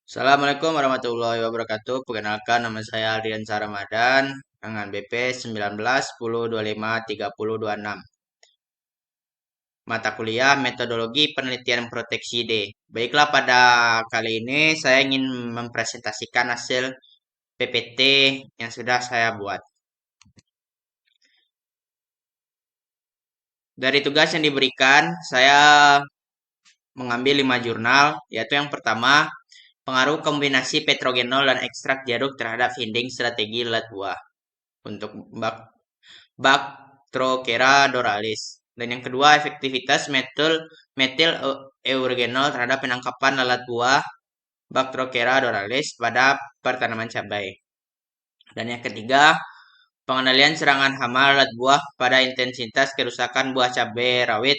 Assalamualaikum warahmatullahi wabarakatuh. Perkenalkan nama saya Aldian Ramadan dengan BP 19 10 25 30 26. Mata kuliah Metodologi Penelitian Proteksi D. Baiklah, pada kali ini saya ingin mempresentasikan hasil PPT yang sudah saya buat. Dari tugas yang diberikan, saya mengambil 5 jurnal, yaitu yang pertama, pengaruh kombinasi petrogenol dan ekstrak jeruk terhadap finding strategi lalat buah untuk Bactrochera doralis. Dan yang kedua, efektivitas metil eugenol terhadap penangkapan lalat buah Bactrochera doralis pada pertanaman cabai. Dan yang ketiga, pengendalian serangan hama lalat buah pada intensitas kerusakan buah cabai rawit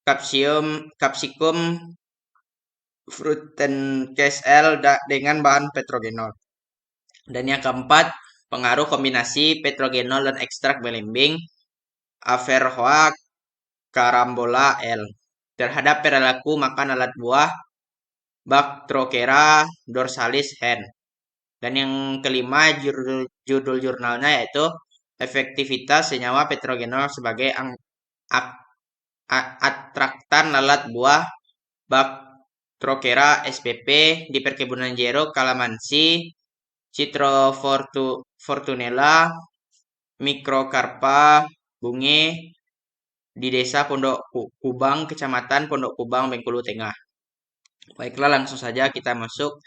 Capsicum frutencase L dengan bahan petrogenol. Dan yang keempat, pengaruh kombinasi petrogenol dan ekstrak belimbing Averrhoa carambola L terhadap perilaku makan alat buah Bactrochera dorsalis Hen. Dan yang kelima, judul jurnalnya yaitu efektivitas senyawa petrogenol sebagai atraktan lalat buah Bactrochera spp di perkebunan jeruk Kalamansi, Citrofortunella, Microcarpa bunge di Desa Pondok Kubang, Kecamatan Pondok Kubang, Bengkulu Tengah. Baiklah, langsung saja kita masuk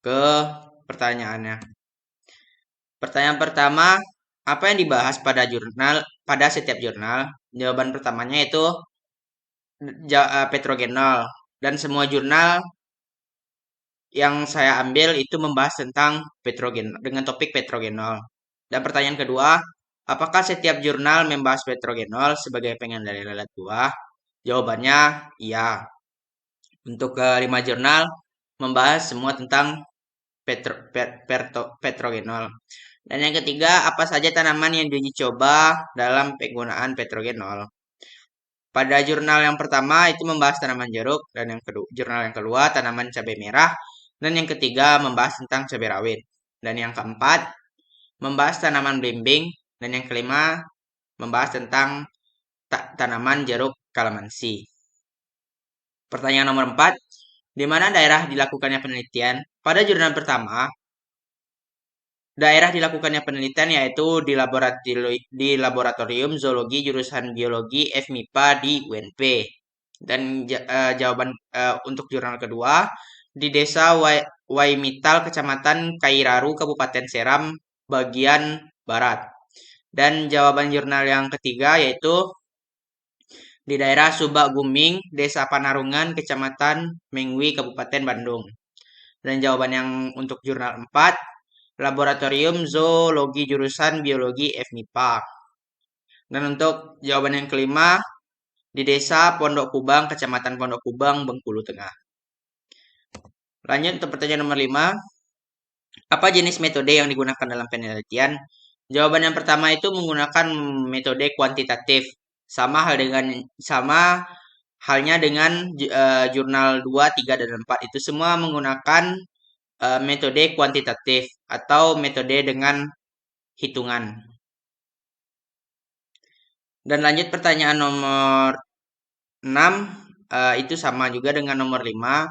ke pertanyaannya. Pertanyaan pertama, apa yang dibahas pada setiap jurnal? Jawaban pertamanya itu petrogenol, dan semua jurnal yang saya ambil itu membahas tentang petrogenol dengan topik petrogenol. Dan pertanyaan kedua, apakah setiap jurnal membahas petrogenol sebagai pengendali lalat buah? Jawabannya iya. Untuk kelima jurnal membahas semua tentang petrogenol. Dan yang ketiga, apa saja tanaman yang diuji coba dalam penggunaan petrogenol? Pada jurnal yang pertama itu membahas tanaman jeruk, dan jurnal yang kedua tanaman cabai merah, dan yang ketiga membahas tentang cabai rawit. Dan yang keempat membahas tanaman belimbing, dan yang kelima membahas tentang tanaman jeruk kalamansi. Pertanyaan nomor 4, di mana daerah dilakukannya penelitian? Pada jurnal pertama, daerah dilakukannya penelitian yaitu di laboratorium zoologi jurusan biologi FMIPA di UNP. Dan jawaban untuk jurnal kedua di Desa Waimital, Kecamatan Kairaru, Kabupaten Seram, bagian barat. Dan jawaban jurnal yang ketiga yaitu di daerah Subak Guming, Desa Panarungan, Kecamatan Mengwi, Kabupaten Bandung. Dan jawaban yang untuk jurnal 4, Laboratorium Zoologi Jurusan Biologi FMIPA. Dan untuk jawaban yang kelima, di Desa Pondok Kubang, Kecamatan Pondok Kubang, Bengkulu Tengah. Lanjut untuk pertanyaan nomor 5, apa jenis metode yang digunakan dalam penelitian? Jawaban yang pertama itu menggunakan metode kuantitatif. Sama halnya dengan jurnal 2, 3, dan 4. Itu semua menggunakan metode kuantitatif atau metode dengan hitungan. Dan lanjut pertanyaan nomor 6, itu sama juga dengan nomor 5.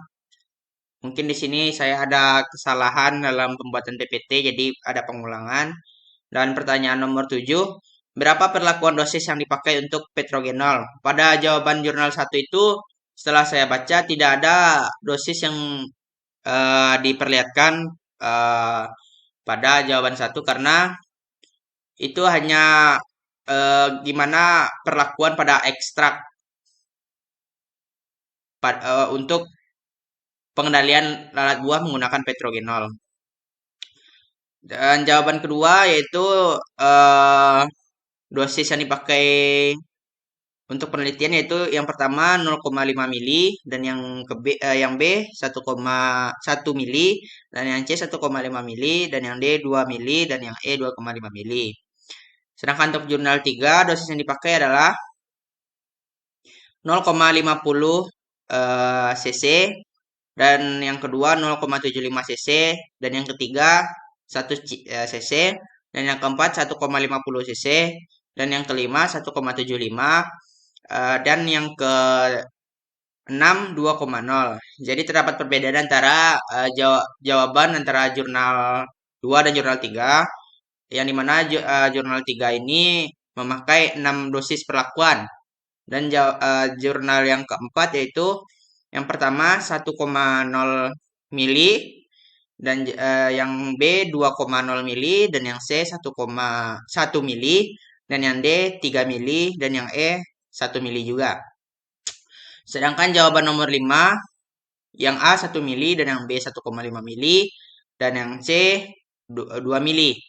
Mungkin di sini saya ada kesalahan dalam pembuatan PPT, jadi ada pengulangan. Dan pertanyaan nomor 7, berapa perlakuan dosis yang dipakai untuk petrogenol? Pada jawaban jurnal 1 itu, setelah saya baca, tidak ada dosis yang diperlihatkan pada jawaban 1 karena itu hanya gimana perlakuan pada ekstrak untuk pengendalian lalat buah menggunakan petrogenol. Dan jawaban kedua yaitu dosis yang dipakai untuk penelitian yaitu yang pertama 0,5 mili, dan yang B 1,1 mili, dan yang C 1,5 mili, dan yang D 2 mili, dan yang E 2,5 mili. Sedangkan untuk jurnal 3 dosis yang dipakai adalah 0,50 cc, dan yang kedua 0,75 cc, dan yang ketiga 1 cc, dan yang keempat 1,50 cc, dan yang kelima 1,75, dan yang ke 6 2,0. Jadi terdapat perbedaan antara jawaban antara jurnal 2 dan jurnal 3, yang dimana jurnal 3 ini memakai 6 dosis perlakuan, dan jurnal yang keempat yaitu yang pertama 1,0 mili, dan yang B 2,0 mili, dan yang C 1,1 mili, dan yang D 3 mili, dan yang E 1 mili juga. Sedangkan jawaban nomor 5, yang A 1 mili, dan yang B 1,5 mili, dan yang C 2 mili.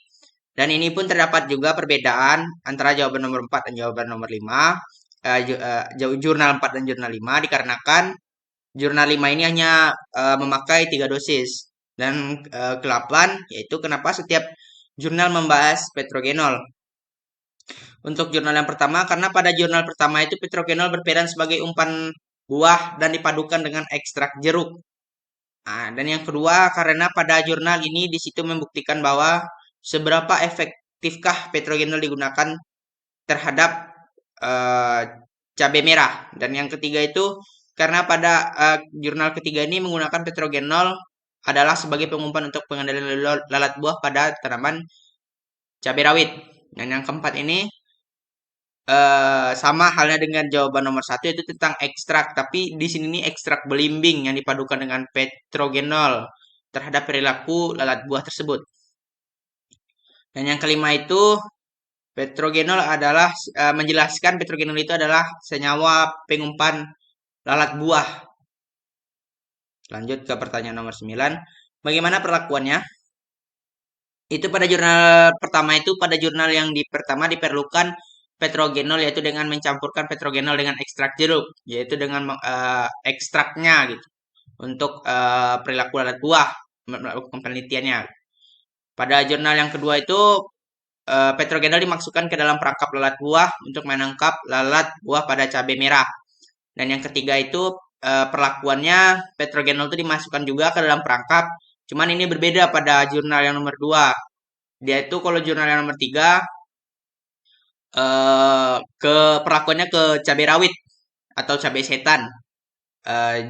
Dan ini pun terdapat juga perbedaan antara jawaban nomor 4 dan jawaban nomor 5, jurnal 4 dan jurnal 5, dikarenakan jurnal 5 ini hanya memakai 3 dosis. Dan ke-8 yaitu kenapa setiap jurnal membahas petrogenol. Untuk jurnal yang pertama, karena pada jurnal pertama itu petrogenol berperan sebagai umpan buah dan dipadukan dengan ekstrak jeruk. Nah, dan yang kedua, karena pada jurnal ini di situ membuktikan bahwa seberapa efektifkah petrogenol digunakan terhadap cabai merah. Dan yang ketiga itu karena pada jurnal ketiga ini menggunakan petrogenol adalah sebagai pengumpan untuk pengendalian lalat buah pada tanaman cabai rawit. Dan yang keempat ini sama halnya dengan jawaban nomor 1, yaitu tentang ekstrak, tapi di sini nih ekstrak belimbing yang dipadukan dengan petrogenol terhadap perilaku lalat buah tersebut. Dan yang kelima itu petrogenol adalah menjelaskan petrogenol itu adalah senyawa pengumpan lalat buah. Lanjut ke pertanyaan nomor 9. Bagaimana perlakuannya? Itu pada jurnal pertama itu, pada jurnal yang pertama diperlukan petrogenol, yaitu dengan mencampurkan petrogenol dengan ekstrak jeruk, yaitu dengan ekstraknya gitu, untuk perilaku lalat buah, melakukan penelitiannya. Pada jurnal yang kedua itu petrogenol dimasukkan ke dalam perangkap lalat buah untuk menangkap lalat buah pada cabai merah. Dan yang ketiga itu perlakuannya petrogenol itu dimasukkan juga ke dalam perangkap. Cuman ini berbeda pada jurnal yang nomor 2. Dia itu kalau jurnal yang nomor 3 ke perlakuannya ke cabai rawit atau cabai setan.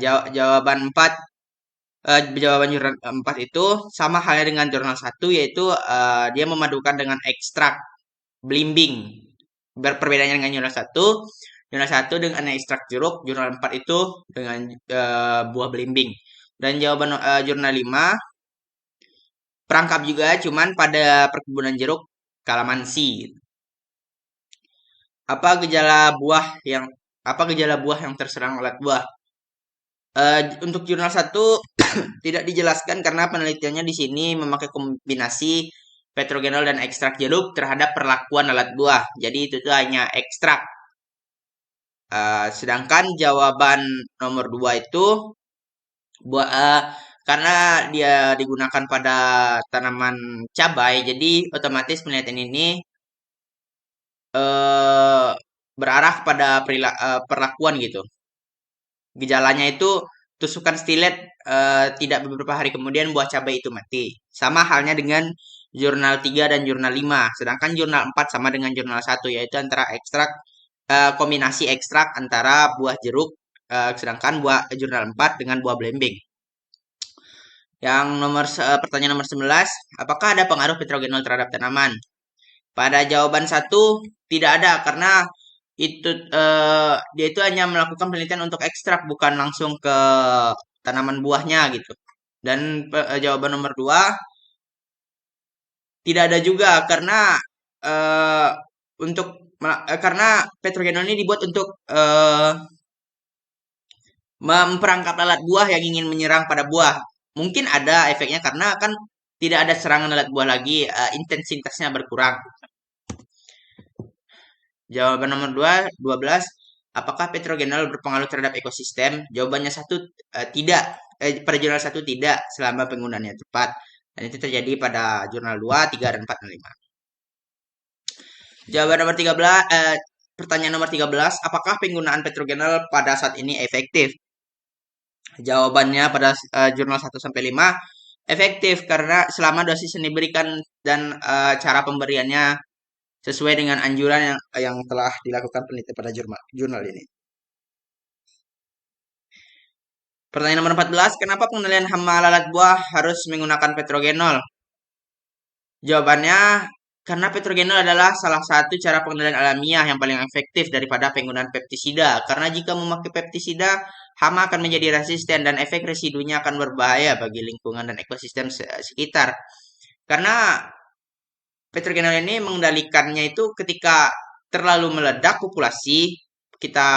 Jawaban 4, jawaban jurnal 4 itu sama halnya dengan jurnal 1, yaitu dia memadukan dengan ekstrak belimbing. Perbedaannya dengan jurnal 1, jurnal 1 dengan ekstrak jeruk, jurnal 4 itu dengan buah belimbing. Dan jawaban jurnal 5 perangkap juga, cuman pada perkebunan jeruk kalamansi. Apa gejala buah yang terserang lalat buah? Untuk jurnal 1 tidak dijelaskan karena penelitiannya di sini memakai kombinasi petrogenol dan ekstrak jeruk terhadap perlakuan lalat buah. Jadi itu tuh hanya ekstrak. Sedangkan jawaban nomor 2 itu karena dia digunakan pada tanaman cabai, jadi otomatis penelitian ini berarah pada perlakuan gitu. Gejalanya itu tusukan stilet, tidak beberapa hari kemudian buah cabai itu mati. Sama halnya dengan jurnal 3 dan jurnal 5. Sedangkan jurnal 4 sama dengan jurnal 1, yaitu antara ekstrak kombinasi ekstrak antara buah jeruk, sedangkan jurnal 4 dengan buah belimbing. Yang pertanyaan nomor 11, apakah ada pengaruh petrogenol terhadap tanaman? Pada jawaban 1 tidak ada, karena itu dia itu hanya melakukan penelitian untuk ekstrak, bukan langsung ke tanaman buahnya gitu. Dan jawaban nomor 2 tidak ada juga, karena karena petrogenol ini dibuat untuk memperangkap lalat buah yang ingin menyerang pada buah. Mungkin ada efeknya karena kan tidak ada serangan lalat buah lagi, intensitasnya berkurang. Jawaban nomor 12, apakah petrogenol berpengaruh terhadap ekosistem? Jawabannya 1, tidak. Pada jurnal 1 tidak selama penggunaannya tepat. Dan itu terjadi pada jurnal 2, 3, dan 4, dan 5. Jawaban nomor 13, pertanyaan nomor 13, apakah penggunaan petrogenol pada saat ini efektif? Jawabannya pada jurnal 1 sampai 5 efektif karena selama dosis yang diberikan dan cara pemberiannya sesuai dengan anjuran yang telah dilakukan penelitian pada jurnal ini. Pertanyaan nomor 14, kenapa pengendalian hama lalat buah harus menggunakan petrogenol? Jawabannya, karena petrogenol adalah salah satu cara pengendalian alamiah yang paling efektif daripada penggunaan pestisida. Karena jika memakai pestisida, hama akan menjadi resisten dan efek residunya akan berbahaya bagi lingkungan dan ekosistem sekitar. Karena petrogenol ini mengendalikannya itu ketika terlalu meledak populasi, kita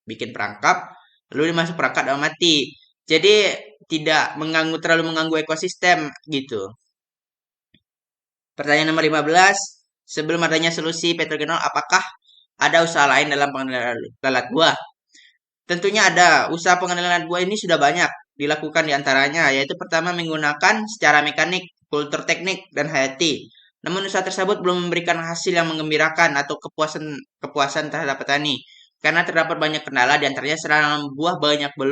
bikin perangkap, lalu dimasuk perangkap dan mati. Jadi tidak terlalu mengganggu ekosistem gitu. Pertanyaan nomor 15. Sebelum adanya solusi petrogenol, apakah ada usaha lain dalam pengendalian lalat buah? Tentunya ada. Usaha pengendalian lalat buah ini sudah banyak dilakukan diantaranya, yaitu pertama menggunakan secara mekanik, kultur teknik, dan hayati. Namun usaha tersebut belum memberikan hasil yang menggembirakan atau kepuasan terhadap petani. Karena terdapat banyak kendala, diantaranya serangan buah banyak yang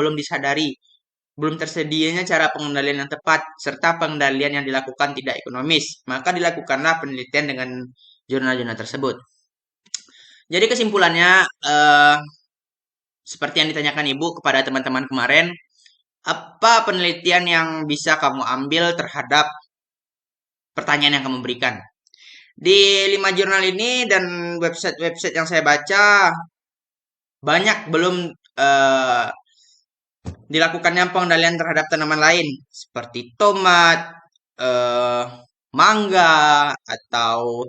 belum disadari, belum tersedianya cara pengendalian yang tepat, serta pengendalian yang dilakukan tidak ekonomis. Maka dilakukanlah penelitian dengan jurnal-jurnal tersebut. Jadi kesimpulannya, seperti yang ditanyakan Ibu kepada teman-teman kemarin, apa penelitian yang bisa kamu ambil terhadap pertanyaan yang kamu berikan? Di 5 jurnal ini dan website-website yang saya baca, banyak belum eh, dilakukannya pengendalian terhadap tanaman lain seperti tomat, eh, mangga, atau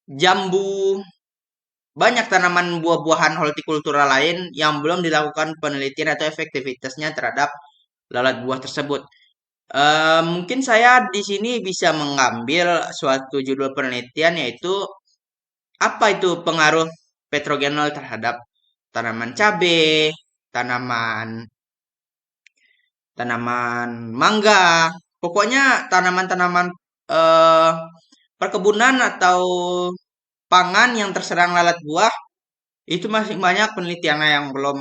jambu. Banyak tanaman buah-buahan hortikultura lain yang belum dilakukan penelitian atau efektivitasnya terhadap lalat buah tersebut. Mungkin saya di sini bisa mengambil suatu judul penelitian yaitu apa itu pengaruh petrogenol terhadap tanaman cabai, tanaman tanaman mangga, pokoknya tanaman-tanaman eh, perkebunan atau pangan yang terserang lalat buah itu masih banyak penelitian yang belum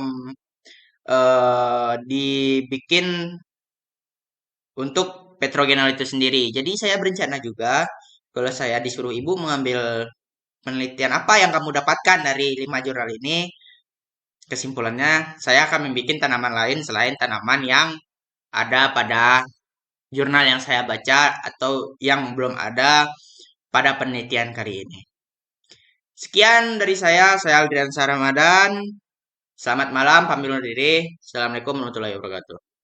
dibikin untuk petrogenol itu sendiri. Jadi saya berencana juga kalau saya disuruh ibu mengambil penelitian apa yang kamu dapatkan dari 5 jurnal ini, kesimpulannya saya akan membuat tanaman lain selain tanaman yang ada pada jurnal yang saya baca atau yang belum ada pada penelitian kali ini. Sekian dari saya Aldrian Ramadan. Selamat malam, pamit undur diri. Assalamualaikum warahmatullahi wabarakatuh.